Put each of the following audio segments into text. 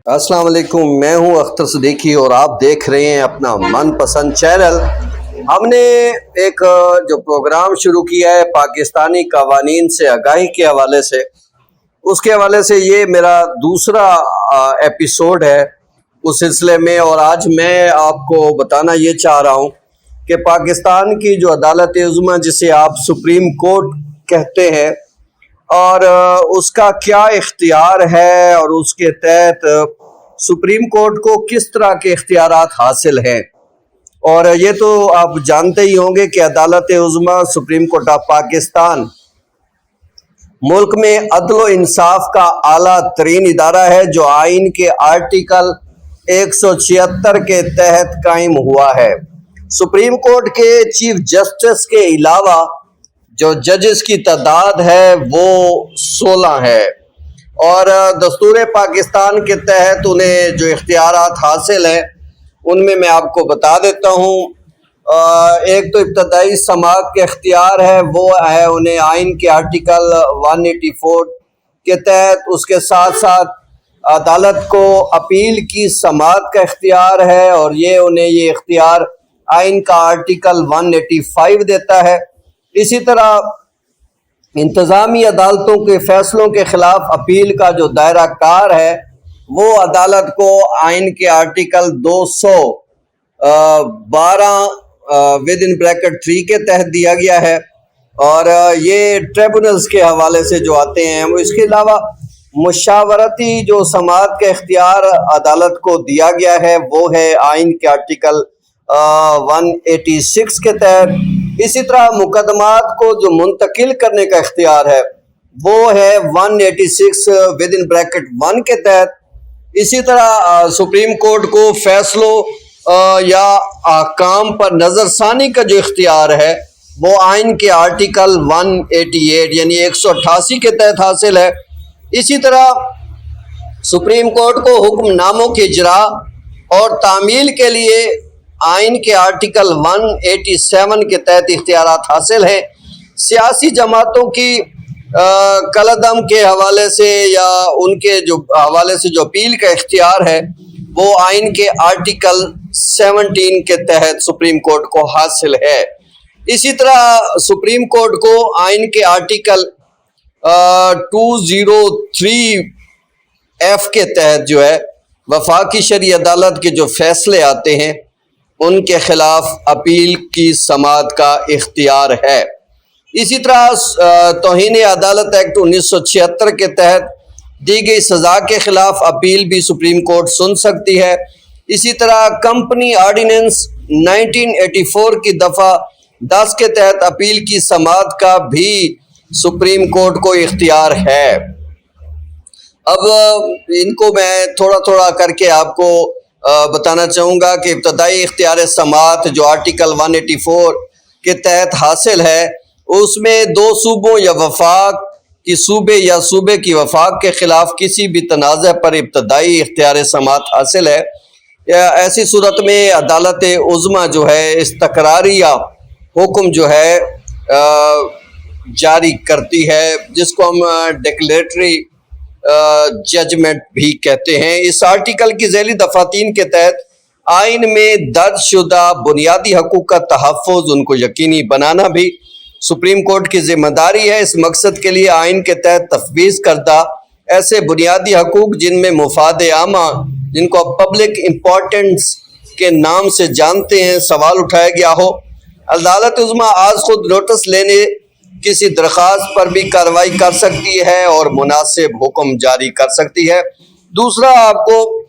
السلام علیکم، میں ہوں اختر صدیقی اور آپ دیکھ رہے ہیں اپنا من پسند چینل۔ ہم نے ایک جو پروگرام شروع کیا ہے پاکستانی قوانین سے آگاہی کے حوالے سے، اس کے حوالے سے یہ میرا دوسرا ایپیسوڈ ہے اس سلسلے میں، اور آج میں آپ کو بتانا یہ چاہ رہا ہوں کہ پاکستان کی جو عدالت عظمیٰ جسے آپ سپریم کورٹ کہتے ہیں، اور اس کا کیا اختیار ہے اور اس کے تحت سپریم کورٹ کو کس طرح کے اختیارات حاصل ہیں۔ اور یہ تو آپ جانتے ہی ہوں گے کہ عدالت عظمیٰ سپریم کورٹ آف پاکستان ملک میں عدل و انصاف کا اعلیٰ ترین ادارہ ہے، جو آئین کے آرٹیکل 176 کے تحت قائم ہوا ہے۔ سپریم کورٹ کے چیف جسٹس کے علاوہ جو ججز کی تعداد ہے وہ 16 ہے، اور دستور پاکستان کے تحت انہیں جو اختیارات حاصل ہیں ان میں آپ کو بتا دیتا ہوں۔ ایک تو ابتدائی سماعت کے اختیار ہے، وہ ہے انہیں آئین کے آرٹیکل 184 کے تحت۔ اس کے ساتھ ساتھ عدالت کو اپیل کی سماعت کا اختیار ہے، اور انہیں یہ اختیار آئین کا آرٹیکل 185 دیتا ہے۔ اسی طرح انتظامی عدالتوں کے فیصلوں کے خلاف اپیل کا جو دائرہ کار ہے وہ عدالت کو آئین کے آرٹیکل 212(3) کے تحت دیا گیا ہے، اور یہ ٹریبونلز کے حوالے سے جو آتے ہیں وہ۔ اس کے علاوہ مشاورتی جو سماعت کا اختیار عدالت کو دیا گیا ہے وہ ہے آئین کے آرٹیکل 186 کے تحت۔ اسی طرح مقدمات کو جو منتقل کرنے کا اختیار ہے وہ ہے 186(1) کے تحت۔ اسی طرح سپریم کورٹ کو فیصلوں یا احکام پر نظر ثانی کا جو اختیار ہے وہ آئین کے آرٹیکل 188 یعنی 188 کے تحت حاصل ہے۔ اسی طرح سپریم کورٹ کو حکم ناموں کے اجراء اور تعمیل کے لیے آئین کے آرٹیکل 187 کے تحت اختیارات حاصل ہیں۔ سیاسی جماعتوں کی کالعدم کے حوالے سے یا ان کے جو حوالے سے جو اپیل کا اختیار ہے وہ آئین کے آرٹیکل 17 کے تحت سپریم کورٹ کو حاصل ہے۔ اسی طرح سپریم کورٹ کو آئین کے آرٹیکل 203(f) کے تحت جو ہے وفاقی شرعی عدالت کے جو فیصلے آتے ہیں ان کے خلاف اپیل کی سماعت کا اختیار ہے۔ اسی طرح توہین عدالت ایکٹ 1976 کے تحت دی گئی سزا کے خلاف اپیل بھی سپریم کورٹ سن سکتی ہے۔ اسی طرح کمپنی آرڈیننس 1984 کی دفعہ 10 کے تحت اپیل کی سماعت کا بھی سپریم کورٹ کو اختیار ہے۔ اب ان کو میں تھوڑا کر کے آپ کو بتانا چاہوں گا کہ ابتدائی اختیار سماعت جو آرٹیکل 184 کے تحت حاصل ہے اس میں دو صوبوں یا وفاق کی صوبے کی وفاق کے خلاف کسی بھی تنازع پر ابتدائی اختیار سماعت حاصل ہے۔ ایسی صورت میں عدالت عظمیٰ جو ہے استقراریہ حکم جو ہے جاری کرتی ہے، جس کو ہم ڈکلیریٹری ججمنٹ بھی کہتے ہیں۔ اس آرٹیکل کی ذیلی دفعہ 3 کے تحت آئین میں درج شدہ بنیادی حقوق کا تحفظ ان کو یقینی بنانا بھی سپریم کورٹ کی ذمہ داری ہے۔ اس مقصد کے لیے آئین کے تحت تفویض کردہ ایسے بنیادی حقوق جن میں مفاد عامہ، جن کو پبلک امپورٹنس کے نام سے جانتے ہیں، سوال اٹھایا گیا ہو۔ عدالت عظمیٰ آج خود نوٹس لینے کسی درخواست پر بھی کارروائی کر سکتی ہے اور مناسب حکم جاری کر سکتی ہے۔ دوسرا، آپ کو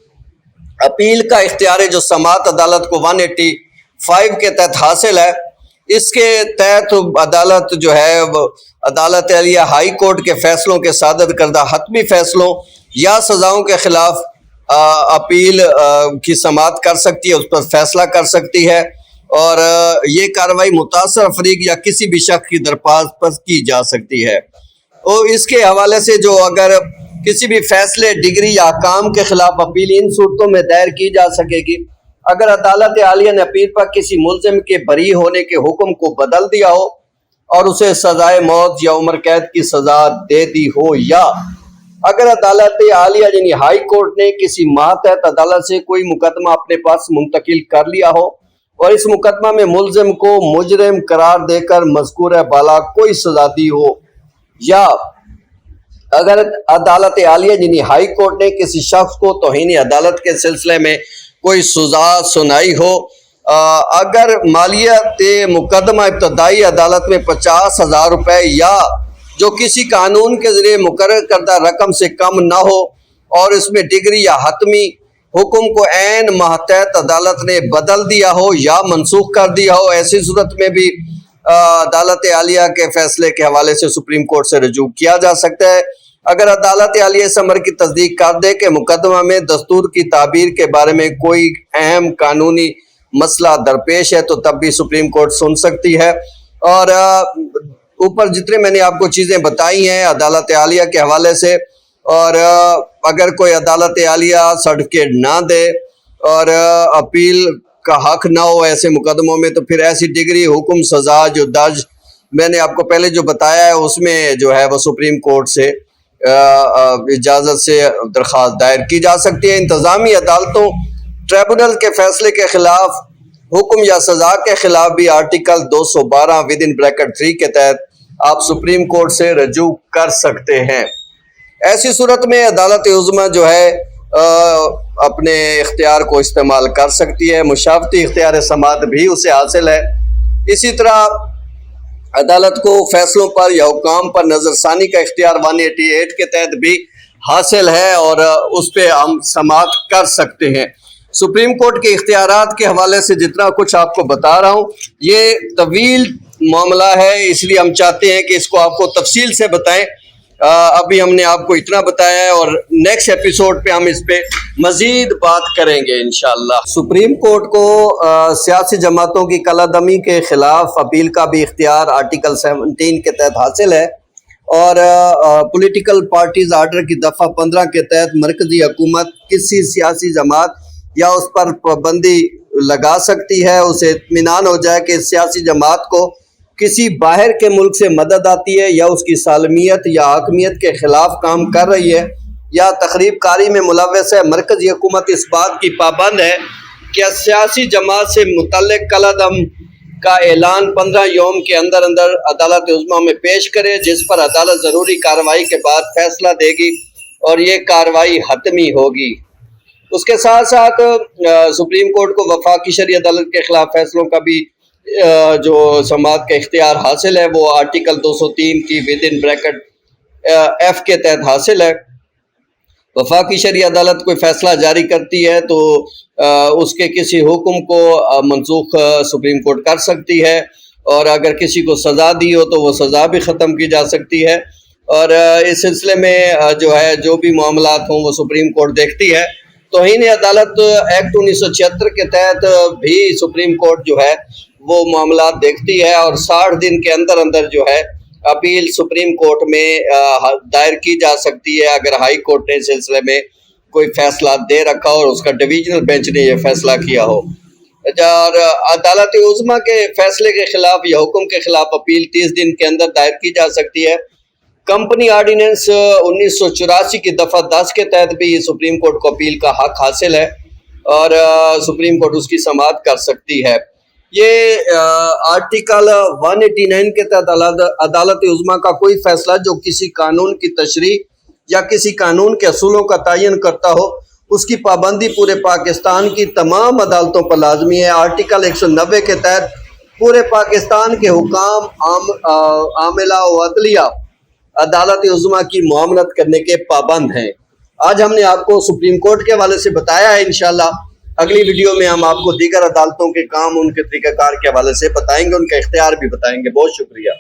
اپیل کا اختیار جو سماعت عدالت کو 185 کے تحت حاصل ہے، اس کے تحت عدالت جو ہے عدالت عالیہ ہائی کورٹ کے فیصلوں کے صادر کردہ حتمی فیصلوں یا سزاؤں کے خلاف اپیل کی سماعت کر سکتی ہے، اس پر فیصلہ کر سکتی ہے، اور یہ کارروائی متاثر فریق یا کسی بھی شخص کی درخواست پر کی جا سکتی ہے۔ اور اس کے حوالے سے جو اگر کسی بھی فیصلے، ڈگری یا احکام کے خلاف اپیل ان صورتوں میں دائر کی جا سکے گی اگر عدالت عالیہ نے اپیل پر کسی ملزم کے بری ہونے کے حکم کو بدل دیا ہو اور اسے سزائے موت یا عمر قید کی سزا دے دی ہو، یا اگر عدالت عالیہ یعنی ہائی کورٹ نے کسی ماتحت عدالت سے کوئی مقدمہ اپنے پاس منتقل کر لیا ہو اور اس مقدمہ میں ملزم کو مجرم قرار دے کر مذکورہ بالا کوئی سزا دی ہو، یا اگر عدالت عالیہ یعنی ہائی کورٹ نے کسی شخص کو توہین عدالت کے سلسلے میں کوئی سزا سنائی ہو، اگر مالیت مقدمہ ابتدائی عدالت میں 50,000 روپے یا جو کسی قانون کے ذریعے مقرر کردہ رقم سے کم نہ ہو اور اس میں ڈگری یا حتمی حکم کو عین ماتحت عدالت نے بدل دیا ہو یا منسوخ کر دیا ہو، ایسی صورت میں بھی عدالت عالیہ کے فیصلے کے حوالے سے سپریم کورٹ سے رجوع کیا جا سکتا ہے۔ اگر عدالت عالیہ اس امر کی تصدیق کر دے کہ مقدمہ میں دستور کی تعبیر کے بارے میں کوئی اہم قانونی مسئلہ درپیش ہے تو تب بھی سپریم کورٹ سن سکتی ہے۔ اور اوپر جتنے میں نے آپ کو چیزیں بتائی ہیں عدالت عالیہ کے حوالے سے، اور اگر کوئی عدالت عالیہ سرٹیفکیٹ نہ دے اور اپیل کا حق نہ ہو ایسے مقدموں میں، تو پھر ایسی ڈگری حکم سزا جو درج میں نے آپ کو پہلے جو بتایا ہے اس میں جو ہے وہ سپریم کورٹ سے اجازت سے درخواست دائر کی جا سکتی ہے۔ انتظامی عدالتوں ٹریبونل کے فیصلے کے خلاف حکم یا سزا کے خلاف بھی آرٹیکل 212(3) کے تحت آپ سپریم کورٹ سے رجوع کر سکتے ہیں۔ ایسی صورت میں عدالت عظمیٰ جو ہے اپنے اختیار کو استعمال کر سکتی ہے، مشاورتی اختیار سماعت بھی اسے حاصل ہے۔ اسی طرح عدالت کو فیصلوں پر یا حکام پر نظر ثانی کا اختیار 188 کے تحت بھی حاصل ہے اور اس پہ ہم سماعت کر سکتے ہیں۔ سپریم کورٹ کے اختیارات کے حوالے سے جتنا کچھ آپ کو بتا رہا ہوں یہ طویل معاملہ ہے، اس لیے ہم چاہتے ہیں کہ اس کو آپ کو تفصیل سے بتائیں۔ ابھی ہم نے آپ کو اتنا بتایا ہے اور نیکسٹ ایپیسوڈ پہ ہم اس پہ مزید بات کریں گے انشاءاللہ۔ سپریم کورٹ کو سیاسی جماعتوں کی کالعدمی کے خلاف اپیل کا بھی اختیار آرٹیکل 17 کے تحت حاصل ہے، اور پولیٹیکل پارٹیز آرڈر کی دفعہ 15 کے تحت مرکزی حکومت کسی سیاسی جماعت یا اس پر پابندی لگا سکتی ہے، اسے اطمینان ہو جائے کہ اس سیاسی جماعت کو کسی باہر کے ملک سے مدد آتی ہے یا اس کی سالمیت یا حاکمیت کے خلاف کام کر رہی ہے یا تخریب کاری میں ملوث ہے۔ مرکزی حکومت اس بات کی پابند ہے کہ سیاسی جماعت سے متعلق کالعدم کا اعلان 15 یوم کے اندر اندر عدالت عظمیٰ میں پیش کرے، جس پر عدالت ضروری کارروائی کے بعد فیصلہ دے گی اور یہ کارروائی حتمی ہوگی۔ اس کے ساتھ ساتھ سپریم کورٹ کو وفاقی شرعی عدالت کے خلاف فیصلوں کا بھی جو سماعت کا اختیار حاصل ہے وہ آرٹیکل 203 کی (F) کے تحت حاصل ہے۔ وفاقی شرعی عدالت کوئی فیصلہ جاری کرتی ہے تو اس کے کسی حکم کو منسوخ سپریم کورٹ کر سکتی ہے، اور اگر کسی کو سزا دی ہو تو وہ سزا بھی ختم کی جا سکتی ہے، اور اس سلسلے میں جو ہے جو بھی معاملات ہوں وہ سپریم کورٹ دیکھتی ہے۔ توہین عدالت ایکٹ 1976 کے تحت بھی سپریم کورٹ جو ہے وہ معاملات دیکھتی ہے، اور 60 دن کے اندر اندر جو ہے اپیل سپریم کورٹ میں دائر کی جا سکتی ہے اگر ہائی کورٹ نے اس سلسلے میں کوئی فیصلہ دے رکھا ہو اور اس کا ڈویژنل بینچ نے یہ فیصلہ کیا ہو۔ اور عدالت عظمیٰ کے فیصلے کے خلاف یا حکم کے خلاف اپیل 30 دن کے اندر دائر کی جا سکتی ہے۔ کمپنی آرڈیننس 1984 کی دفعہ 10 کے تحت بھی سپریم کورٹ کو اپیل کا حق حاصل ہے اور سپریم کورٹ اس کی سماعت کر سکتی ہے۔ یہ آرٹیکل 189 کے تحت عدالت عظمیٰ کا کوئی فیصلہ جو کسی قانون کی تشریح یا کسی قانون کے اصولوں کا تعین کرتا ہو اس کی پابندی پورے پاکستان کی تمام عدالتوں پر لازمی ہے۔ آرٹیکل 190 کے تحت پورے پاکستان کے حکام، عاملہ و عدلیہ عدالت عظمیٰ کی معاملت کرنے کے پابند ہیں۔ آج ہم نے آپ کو سپریم کورٹ کے حوالے سے بتایا ہے، انشاءاللہ اگلی ویڈیو میں ہم آپ کو دیگر عدالتوں کے کام، ان کے طریقہ کار کے حوالے سے بتائیں گے، ان کا اختیار بھی بتائیں گے۔ بہت شکریہ۔